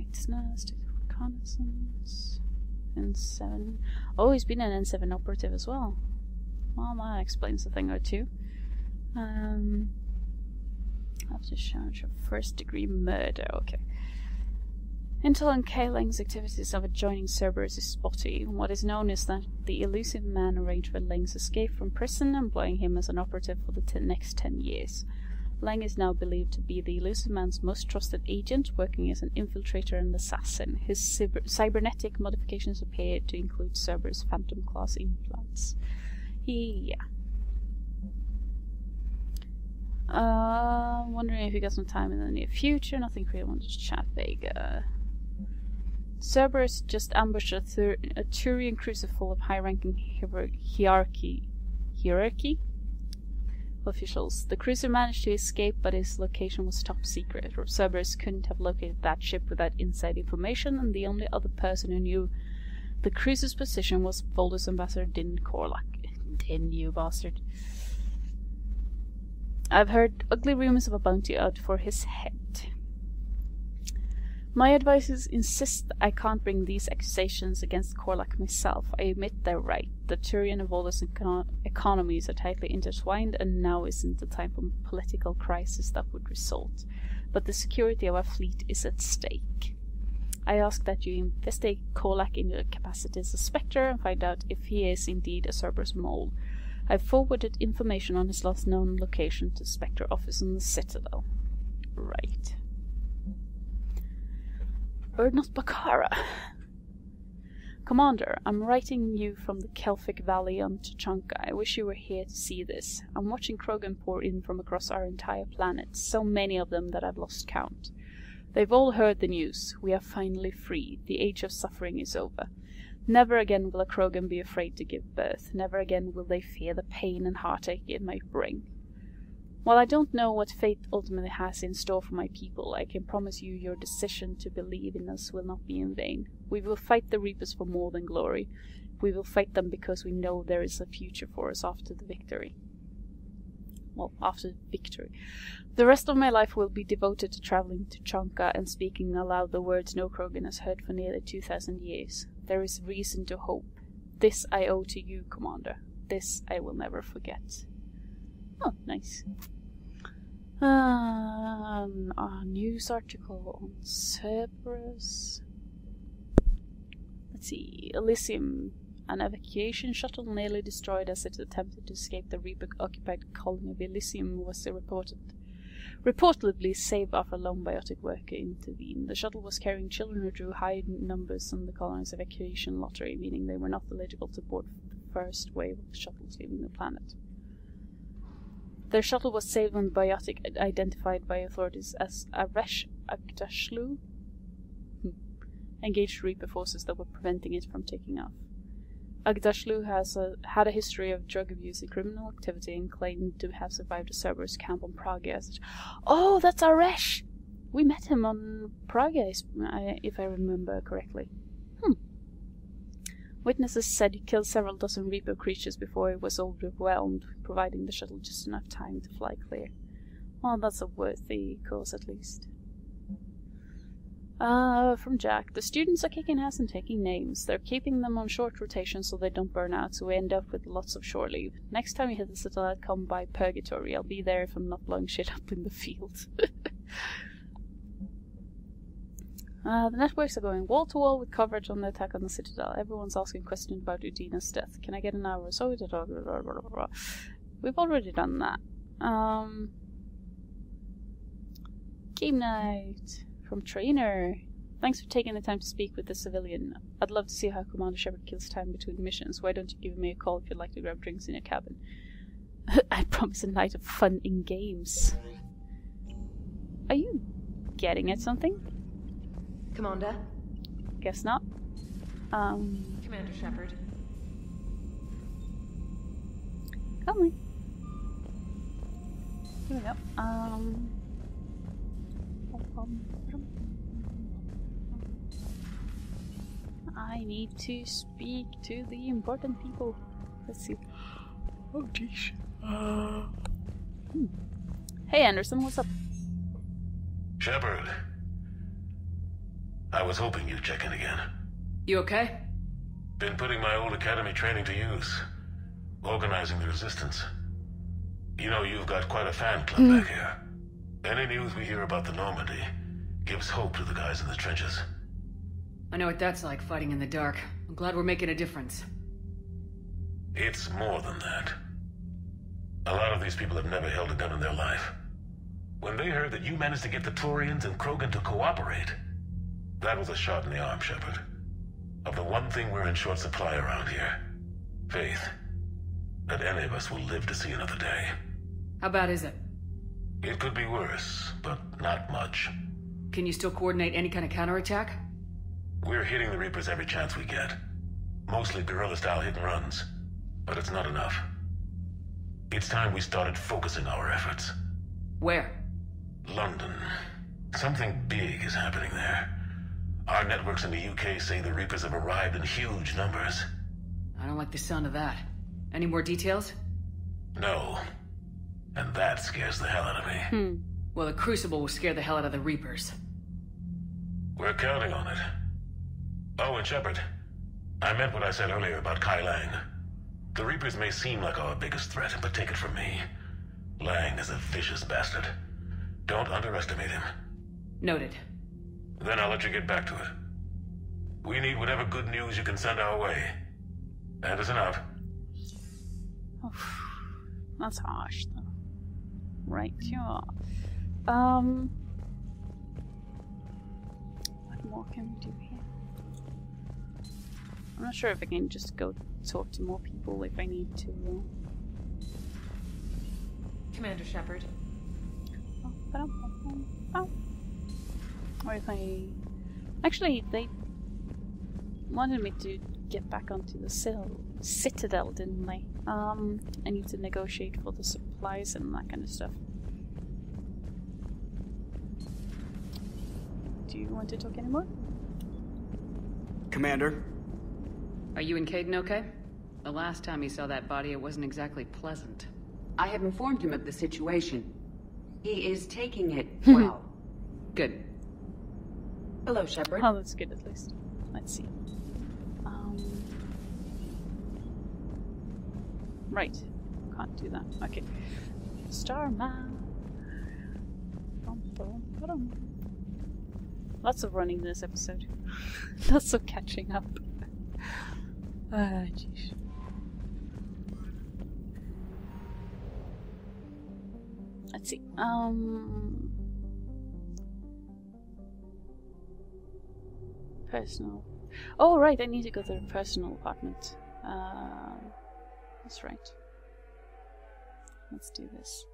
Knight's Nest, reconnaissance. N7. Oh, he's been an N7 operative as well. Well, that explains a thing or two. After charge of first-degree murder. Okay. Intel on K-Leng's activities of adjoining Cerberus is spotty. What is known is that the elusive man arranged for Leng's escape from prison, employing him as an operative for the next 10 years. Leng is now believed to be the elusive man's most trusted agent, working as an infiltrator and assassin. His cybernetic modifications appear to include Cerberus Phantom-class implants. Wondering if you got some time in the near future. Nothing really, wanted to chat Vega. Cerberus just ambushed a Turian cruiser full of high-ranking hierarchy officials. The cruiser managed to escape, but his location was top secret. Cerberus couldn't have located that ship without inside information, and the only other person who knew the cruiser's position was Voldus Ambassador Din Korlak. Din, you bastard. I've heard ugly rumors of a bounty out for his head. My advisors insist I can't bring these accusations against Korlak myself. I admit they're right. The Turian and Voldus economies are tightly intertwined, and now isn't the time for political crisis that would result. But the security of our fleet is at stake. I ask that you investigate Korlak in your capacity as a Spectre and find out if he is indeed a Cerberus mole. I've forwarded information on his last known location to Spectre office in the Citadel. Right. Urdnot Bakara. Commander, I'm writing you from the Kelphic Valley on Tuchanka. I wish you were here to see this. I'm watching Krogan pour in from across our entire planet, so many of them that I've lost count. They've all heard the news. We are finally free. The age of suffering is over. Never again will a Krogan be afraid to give birth. Never again will they fear the pain and heartache it might bring. While I don't know what fate ultimately has in store for my people, I can promise you your decision to believe in us will not be in vain. We will fight the Reapers for more than glory. We will fight them because we know there is a future for us after the victory. Well, after victory. The rest of my life will be devoted to traveling to Tuchanka and speaking aloud the words no Krogan has heard for nearly 2,000 years. There is reason to hope. This I owe to you, Commander. This I will never forget. Oh, nice. A news article on Cerberus. Let's see. Elysium. An evacuation shuttle nearly destroyed as it attempted to escape the Reaper-occupied colony of Elysium was reportedly saved after a lone biotic worker intervened. The shuttle was carrying children who drew high numbers on the colony's evacuation lottery, meaning they were not eligible to board the first wave of shuttles leaving the planet. Their shuttle was saved when the biotic identified by authorities as Aresh Agdashlu engaged Reaper forces that were preventing it from taking off. Agdashlu had a history of drug abuse and criminal activity and claimed to have survived a Cerberus camp on Praga. Oh, that's Aresh! We met him on Praga, if I remember correctly. Witnesses said he killed several dozen Reaper creatures before he was overwhelmed, providing the shuttle just enough time to fly clear. Well, that's a worthy cause at least. From Jack. The students are kicking ass and taking names. They're keeping them on short rotation so they don't burn out, so we end up with lots of shore leave. Next time you hit the Citadel, come by Purgatory. I'll be there if I'm not blowing shit up in the field. The networks are going wall-to-wall with coverage on the attack on the Citadel. Everyone's asking questions about Udina's death. Can I get an hour or so? We've already done that. Game night from Trainer. Thanks for taking the time to speak with the civilian. I'd love to see how Commander Shepard kills time between missions. Why don't you give me a call if you'd like to grab drinks in your cabin? I promise a night of fun in games. Are you getting at something? Commander? Guess not. Commander Shepard. Come on. Here we go. I need to speak to the important people. Let's see. Oh, geez. Hey, Anderson, what's up? Shepard. I was hoping you'd check in again. You okay? Been putting my old academy training to use. Organizing the resistance. You know, you've got quite a fan club back here. Any news we hear about the Normandy gives hope to the guys in the trenches. I know what that's like, fighting in the dark. I'm glad we're making a difference. It's more than that. A lot of these people have never held a gun in their life. When they heard that you managed to get the Turians and Krogan to cooperate, that was a shot in the arm, Shepard. Of the one thing we're in short supply around here. Faith. That any of us will live to see another day. How bad is it? It could be worse, but not much. Can you still coordinate any kind of counterattack? We're hitting the Reapers every chance we get. Mostly guerrilla-style hit-and-runs. But it's not enough. It's time we started focusing our efforts. Where? London. Something big is happening there. Our networks in the UK say the Reapers have arrived in huge numbers. I don't like the sound of that. Any more details? No. And that scares the hell out of me. Well, the Crucible will scare the hell out of the Reapers. We're counting on it. Oh, and Shepard, I meant what I said earlier about Kai Lang. The Reapers may seem like our biggest threat, but take it from me. Lang is a vicious bastard. Don't underestimate him. Noted. Then I'll let you get back to it. We need whatever good news you can send our way. Anderson out. That's harsh, though. Right, sure. What more can we do here? I'm not sure if I can just go talk to more people if I need to. Commander Shepard. Oh. Or if I... Actually, they wanted me to get back onto the Citadel, didn't they? I need to negotiate for the supplies and that kind of stuff. Do you want to talk anymore? Commander? Are you and Caden okay? The last time he saw that body, it wasn't exactly pleasant. I have informed him of the situation. He is taking it well. Good. Hello, Shepard. Oh, that's good at least. Let's see. Right. Can't do that. Okay. Starman. Lots of running this episode. Lots of catching up. Jeez. Let's see. Personal. Oh, right, I need to go to the personal apartment. That's right. Let's do this.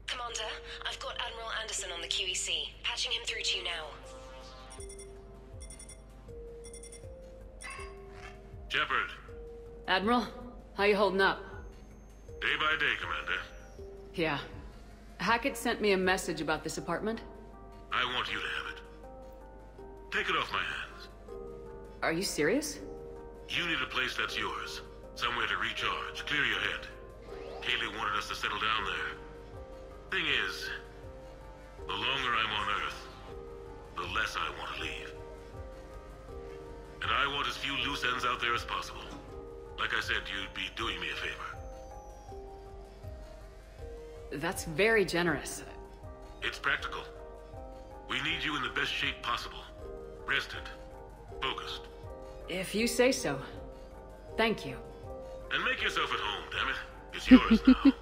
Commander, I've got Admiral Anderson on the QEC. Patching him through to you now. Shepard. Admiral, how you holding up? Day by day, Commander. Yeah. Hackett sent me a message about this apartment. I want you to have it. Take it off my hands. Are you serious? You need a place that's yours. Somewhere to recharge, clear your head. Kaylee wanted us to settle down there. Thing is, the longer I'm on Earth, the less I want to leave. And I want as few loose ends out there as possible. Like I said, you'd be doing me a favor. That's very generous. It's practical. We need you in the best shape possible. Rested. Focused. If you say so. Thank you. And make yourself at home, damn it. It's yours now.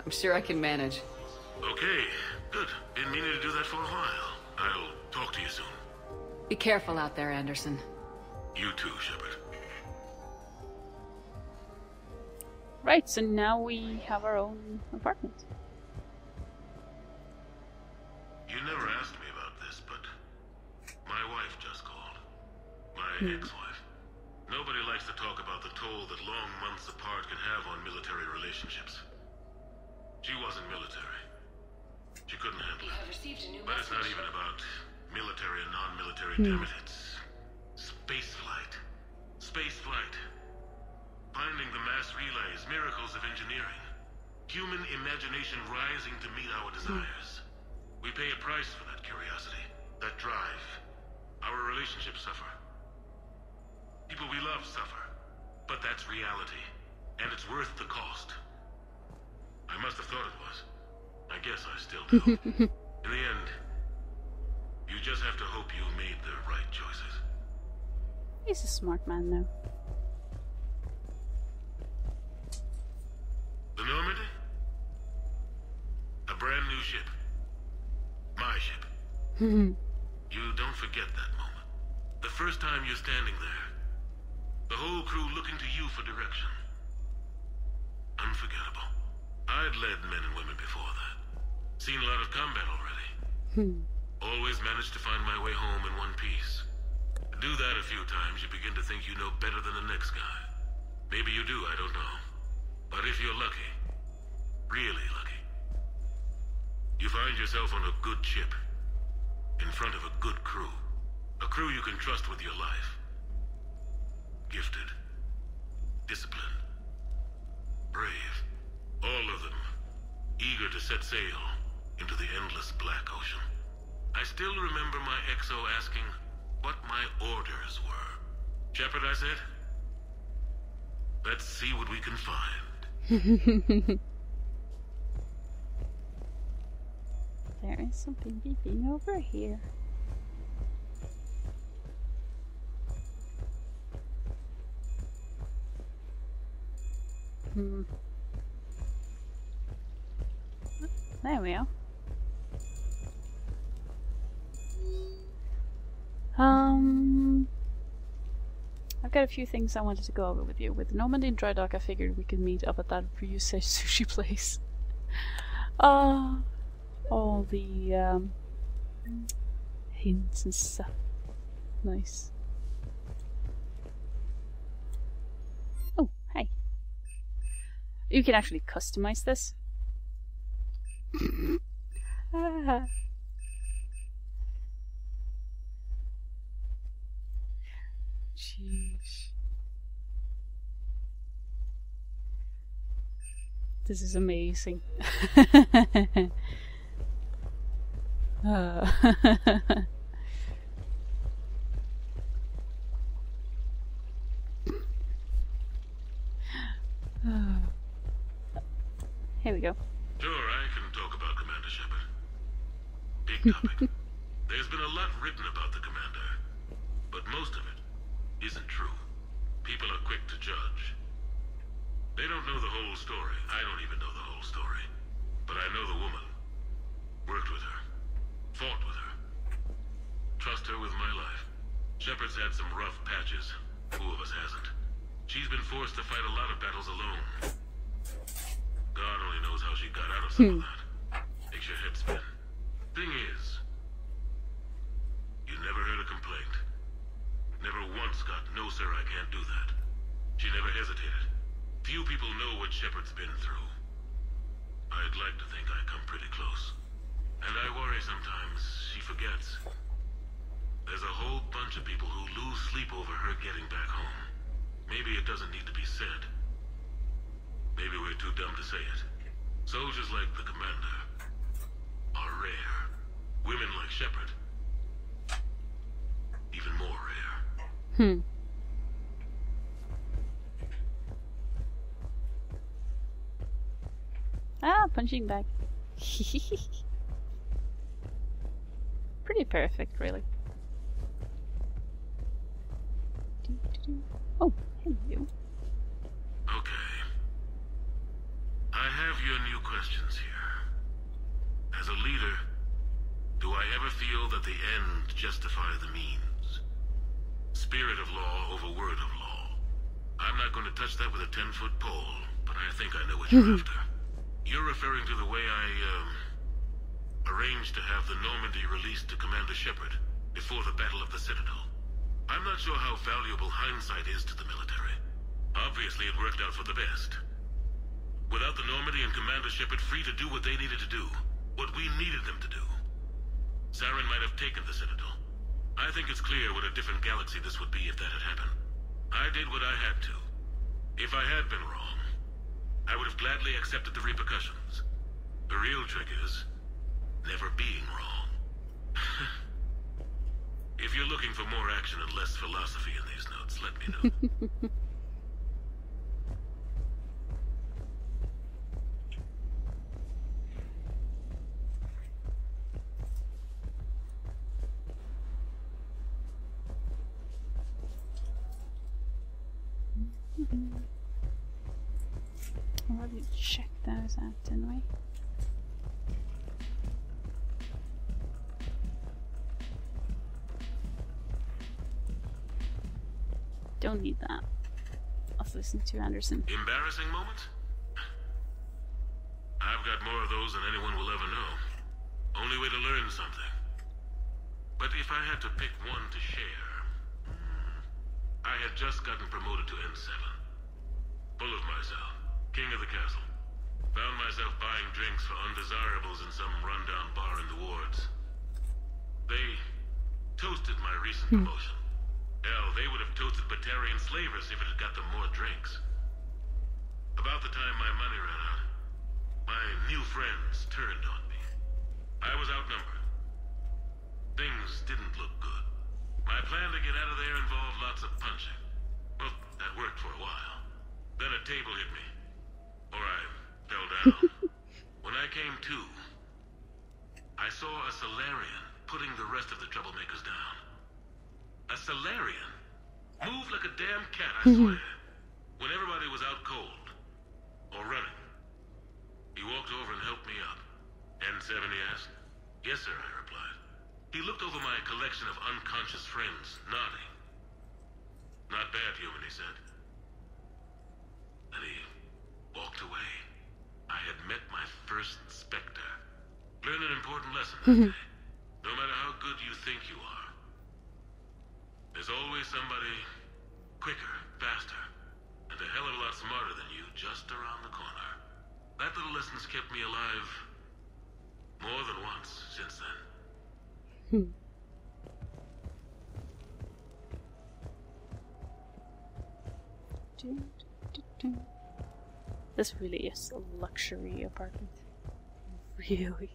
I'm sure I can manage. Okay, good. Been meaning to do that for a while. I'll talk to you soon. Be careful out there, Anderson. You too, Shepard. Right, so now we have our own apartment. You never asked me about this, but my wife just called. My ex-wife. Nobody likes to talk about the toll that long months apart can have on military relationships. She wasn't military. She couldn't handle it. But it's not even about military and non-military, damn it. It's space flight. Space flight. Finding the mass relays, miracles marvels of engineering. Human imagination rising to meet our desires. We pay a price for that curiosity, that drive. Our relationships suffer. People we love suffer. But that's reality, and it's worth the cost. I must have thought it was. I guess I still do. In the end, you just have to hope you made the right choices. He's a smart man now. The Normandy? A brand new ship. My ship. You don't forget that moment. The first time you're standing there. The whole crew looking to you for direction. Unforgettable. I'd led men and women before that. Seen a lot of combat already. Always managed to find my way home in one piece. Do that a few times, you begin to think you know better than the next guy. Maybe you do, I don't know. But if you're lucky, really lucky, you find yourself on a good ship, in front of a good crew. A crew you can trust with your life. Gifted, disciplined, brave, all of them eager to set sail into the endless black ocean. I still remember my XO asking what my orders were. Shepard, I said, let's see what we can find. There is something beeping over here. There we are. I've got a few things I wanted to go over with you. With Normandy and Dry Dock, I figured we could meet up at that Ryusei sushi place. All the hints and stuff. Nice. Oh, hey. You can actually customize this. Jeez. This is amazing. Here we go. Sure, I can talk about Commander Shepard. Big topic. There's been a lot written about the Commander, but most of it isn't true. People are quick to judge. They don't know the whole story. I don't even know the whole story. But I know the woman. Worked with her. Fought with her. Trust her with my life. Shepard's had some rough patches. Who of us hasn't? She's been forced to fight a lot of battles alone. God only knows how she got out of some of that. Makes your head spin. Thing is, you never heard a complaint. Never once got, no sir, I can't do that. She never hesitated. Few people know what Shepard's been through. I'd like to think I come pretty close. And I worry sometimes she forgets. There's a whole bunch of people who lose sleep over her getting back home. Maybe it doesn't need to be said. Maybe we're too dumb to say it. Soldiers like the Commander are rare. Women like Shepard, even more rare. Punching bag. Pretty perfect, really. Oh, hello. Okay. I have your new questions here. As a leader, do I ever feel that the end justify the means? Spirit of law over word of law. I'm not going to touch that with a 10-foot pole, but I think I know what you're after. You're referring to the way I, arranged to have the Normandy released to Commander Shepard before the Battle of the Citadel. I'm not sure how valuable hindsight is to the military. Obviously, it worked out for the best. Without the Normandy and Commander Shepard free to do what they needed to do, what we needed them to do, Saren might have taken the Citadel. I think it's clear what a different galaxy this would be if that had happened. I did what I had to. If I had been wrong, I would accepted the repercussions. The real trick is never being wrong. If you're looking for more action and less philosophy in these notes, let me know. Well, we checked those out, didn't we? Don't need that. Let's listen to Anderson. Embarrassing moment? I've got more of those than anyone will ever know. Only way to learn something. But if I had to pick one to share... I had just gotten promoted to N7. Full of myself. King of the castle. Found myself buying drinks for undesirables in some rundown bar in the wards. They toasted my recent promotion. Hell, they would have toasted Batarian slavers if it had got them more drinks. About the time my money ran out, my new friends turned on me. I was outnumbered. Things didn't look good. My plan to get out of there involved lots of punching. Well, that worked for a while. Then a table hit me. Or I fell down. When I came to, I saw a Salarian putting the rest of the troublemakers down. A Salarian? Moved like a damn cat, I swear. When everybody was out cold. Or running. He walked over and helped me up. N7, he asked. Yes, sir, I replied. He looked over my collection of unconscious friends, nodding. Not bad, human, he said. And he walked away. I had met my first Spectre. Learned an important lesson that day. No matter how good you think you are, there's always somebody quicker, faster, and a hell of a lot smarter than you just around the corner. That little lesson's kept me alive more than once since then. This really is a luxury apartment. Really.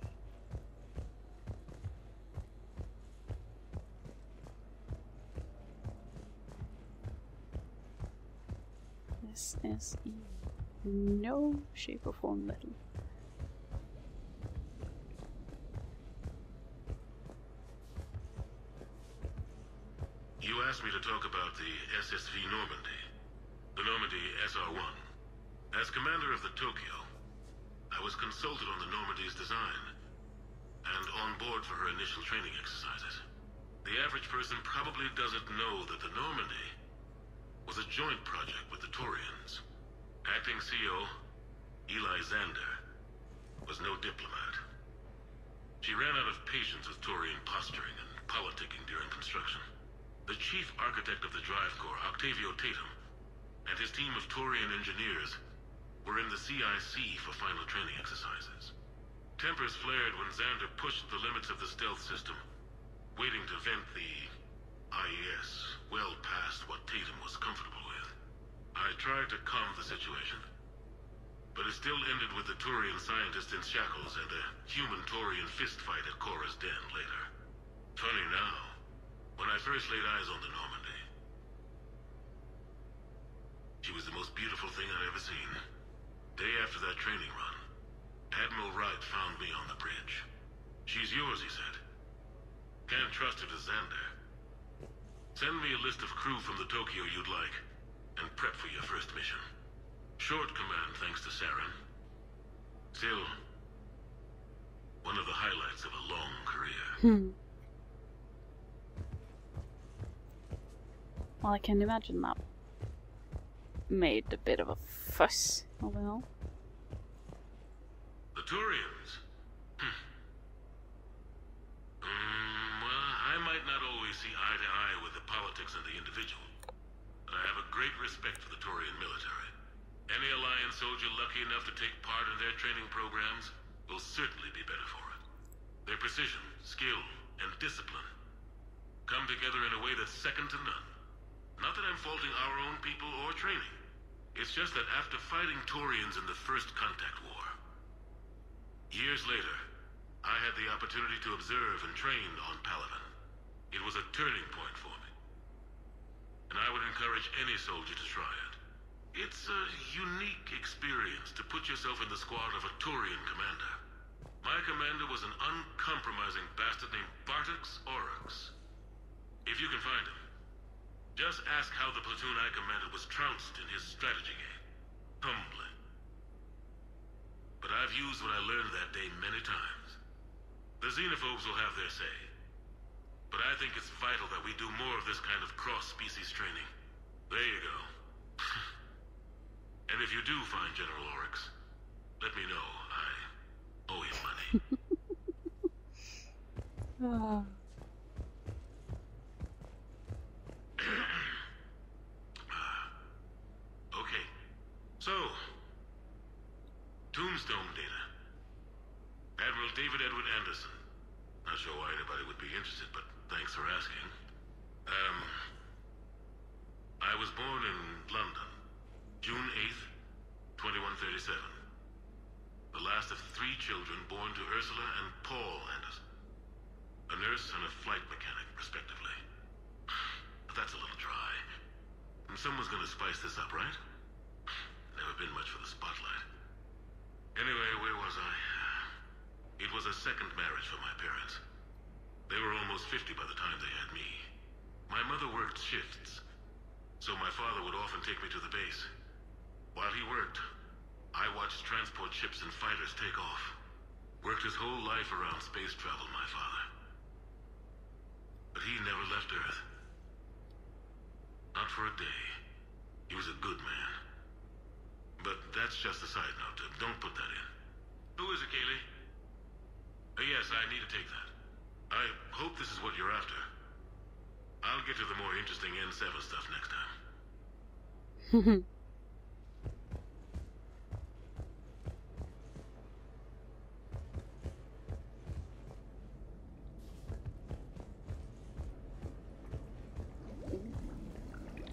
This is in no shape or form little. You asked me to talk about the SSV Normandy. The Normandy SR-1. As commander of the Tokyo, I was consulted on the Normandy's design, and on board for her initial training exercises. The average person probably doesn't know that the Normandy was a joint project with the Taurians. Acting CO, Eli Xander, was no diplomat. She ran out of patience with Taurian posturing and politicking during construction. The chief architect of the Drive Corps, Octavio Tatum, and his team of Taurian engineers were in the CIC for final training exercises. Tempers flared when Xander pushed the limits of the stealth system, waiting to vent the IES well past what Tatum was comfortable with. I tried to calm the situation, but it still ended with the Taurian scientist in shackles and a human-Taurian fistfight at Korra's den later. Funny now, when I first laid eyes on the Normandy, she was the most beautiful thing I'd ever seen. Day after that training run, Admiral Wright found me on the bridge. She's yours, he said. Can't trust her to Xander. Send me a list of crew from the Tokyo you'd like, and prep for your first mission. Short command thanks to Saren. Still, one of the highlights of a long career. Well, I can imagine that made a bit of a fuss, all in all. The Taurians? Well, I might not always see eye to eye with the politics and the individual, but I have a great respect for the Taurian military. Any Alliance soldier lucky enough to take part in their training programs will certainly be better for it. Their precision, skill, and discipline come together in a way that's second to none. Not that I'm faulting our own people or training. It's just that after fighting Taurians in the First Contact War, years later, I had the opportunity to observe and train on Palaven. It was a turning point for me. And I would encourage any soldier to try it. It's a unique experience to put yourself in the squad of a Taurian commander. My commander was an uncompromising bastard named Bartix Oryx. If you can find him, just ask how the platoon I commanded was trounced in his strategy game. Humbling. But I've used what I learned that day many times. The xenophobes will have their say. But I think it's vital that we do more of this kind of cross-species training. There you go. And if you do find General Oryx, let me know. I owe you money. Okay. So, Tombstone data. Admiral David Edward Anderson. Not sure why anybody would be interested, but thanks for asking. I was born in London, June 8th, 2137. The last of 3 children born to Ursula and Paul Anderson. A nurse and a flight mechanic, respectively. But that's a little dry. And someone's gonna spice this up, right? Never been much for the spotlight. Anyway, where was I? It was a second marriage for my parents. They were almost 50 by the time they had me. My mother worked shifts, so my father would often take me to the base. While he worked, I watched transport ships and fighters take off. Worked his whole life around space travel, my father. But he never left Earth. Not for a day. He was a good man. But that's just a side note. Don't put that in. Who is it, Kaylee? Yes, I need to take that. I hope this is what you're after. I'll get to the more interesting N7 stuff next time.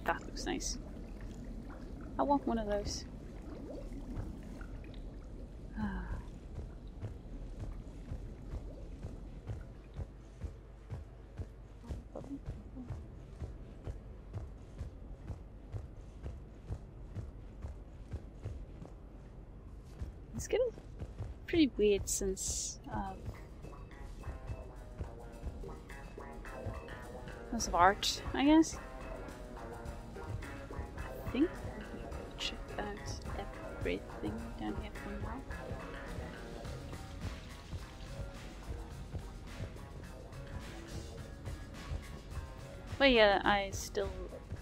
That looks nice. I want one of those. It's getting pretty weird since because of art, I guess. I think we'll check out everything down here for now. But yeah, I still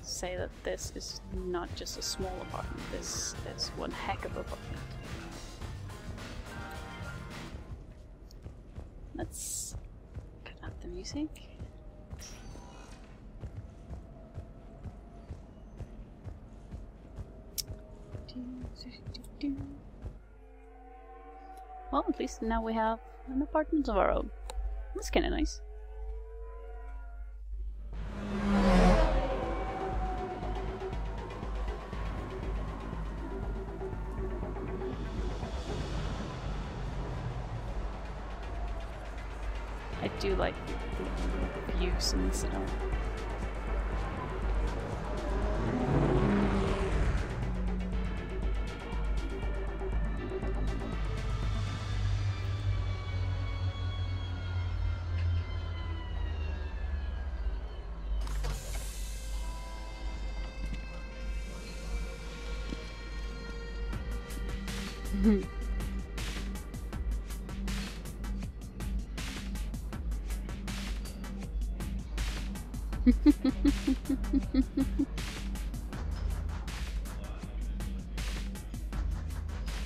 say that this is not just a small apartment, this is one heck of an apartment. Let's cut out the music. Well, at least now we have an apartment of our own. That's kinda nice. I do like the views in this film.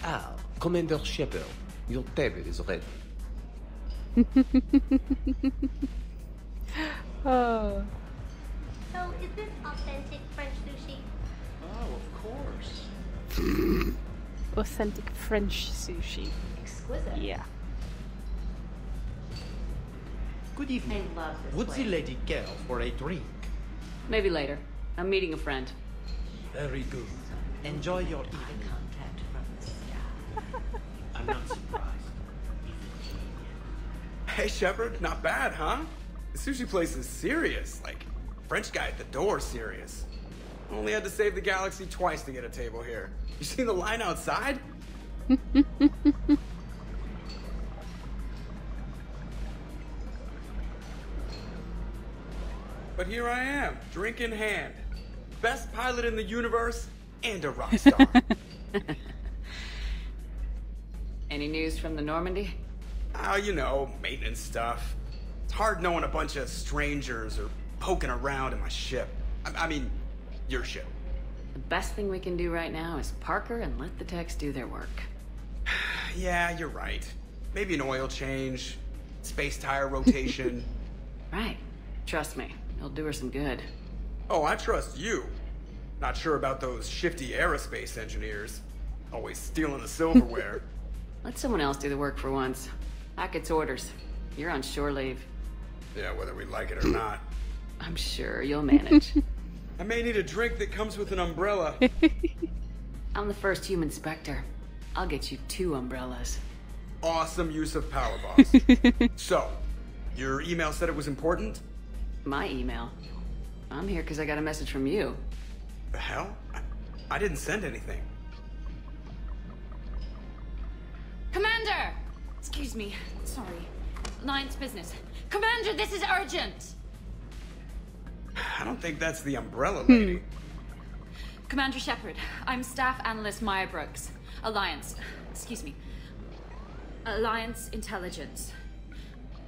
Ah, Commander Shepard, your table is ready. Oh. So, is this authentic French sushi? Oh, of course. Authentic French sushi. Exquisite. Yeah. Good evening. I love this Would place. the lady care for a drink? Maybe later. I'm meeting a friend. Very good. Enjoy your evening. Contact from the staff. I'm not surprised. Hey, Shepard, not bad, huh? The sushi place is serious. Like, French guy at the door serious. Only had to save the galaxy twice to get a table here. You seen the line outside? But here I am, drink in hand. Best pilot in the universe and a rock star. Any news from the Normandy? Oh, you know, maintenance stuff. It's hard knowing a bunch of strangers or poking around in my ship. I mean, your ship. The best thing we can do right now is Parker and let the techs do their work. Yeah, you're right. Maybe an oil change, space tire rotation. Right. Trust me, it'll do her some good. Oh, I trust you. Not sure about those shifty aerospace engineers. Always stealing the silverware. Let someone else do the work for once. Hackett's orders. You're on shore leave. Yeah, whether we like it or not. I'm sure you'll manage. I may need a drink that comes with an umbrella. I'm the first human Spectre. I'll get you 2 umbrellas. Awesome use of power, boss. So, your email said it was important? My email? I'm here because I got a message from you. The hell? I didn't send anything. Commander! Excuse me. Sorry. Alliance business. Commander, this is urgent! I don't think that's the umbrella lady. Commander Shepard, I'm Staff Analyst Maya Brooks. Alliance. Excuse me. Alliance Intelligence.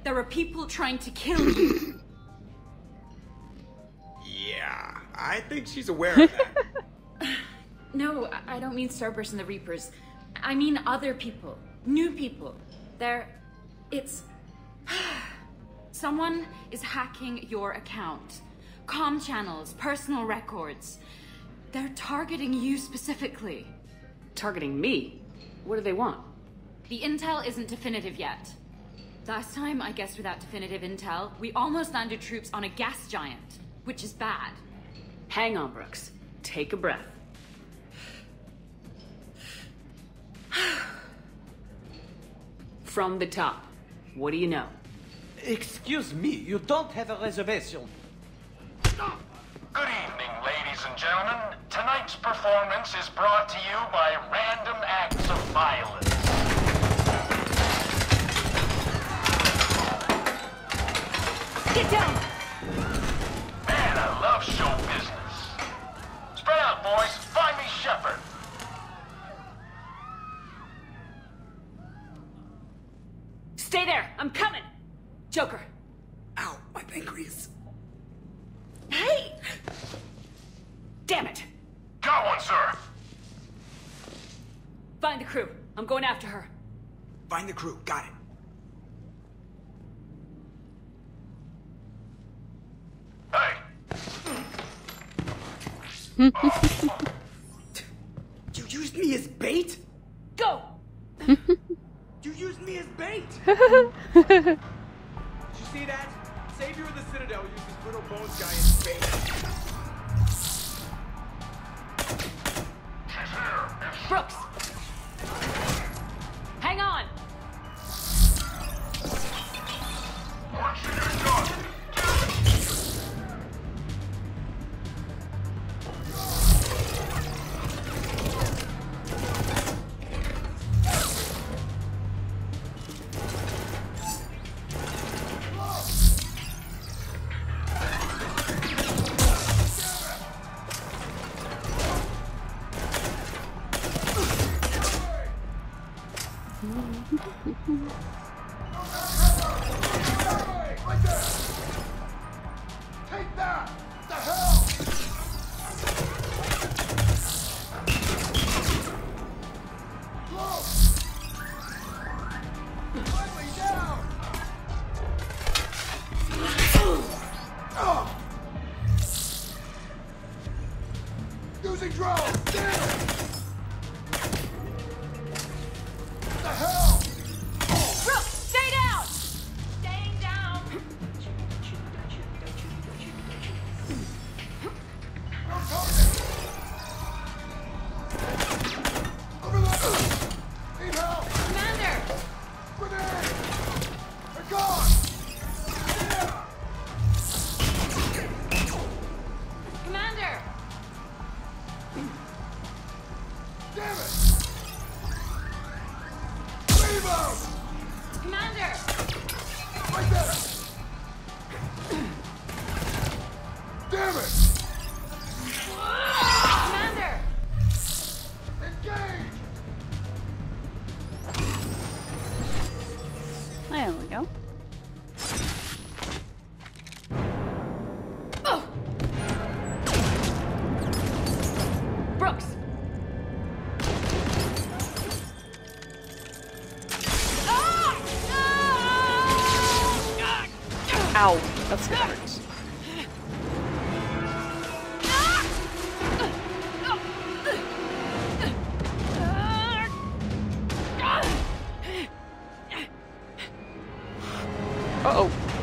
There are people trying to kill you. Yeah, I think she's aware of that. No, I don't mean Cerberus and the Reapers. I mean other people. New people. It's... Someone is hacking your account. Comm channels, personal records. They're targeting you specifically. Targeting me? What do they want? The intel isn't definitive yet. Last time, I guess without definitive intel, we almost landed troops on a gas giant, which is bad. Hang on, Brooks. Take a breath. From the top, what do you know? Excuse me, you don't have a reservation. Good evening, ladies and gentlemen. Tonight's performance is brought to you by Random Acts of Violence. Get down! Man, I love show business. Spread out, boys. Find me Shepard. Stay there! I'm coming! Joker! Ow, my pancreas. Hey! Damn it! Got one, sir. Find the crew. I'm going after her. Find the crew, got it. Hey! You used me as bait? Go! You used me as bait! Did you see that? Savior of the Citadel used this little bones guy as bait. She's here. Brooks! Hang on! What's she getting done? Take that! What the hell? Finally down! Using drones! Damn! What the hell? Brooks, stay down! Staying down! Damn it! Leave him! Commander! Right there! Damn it! Commander! Engage! There we go. Oh! Brooks! Ow, that's gonna hurt. Uh-oh.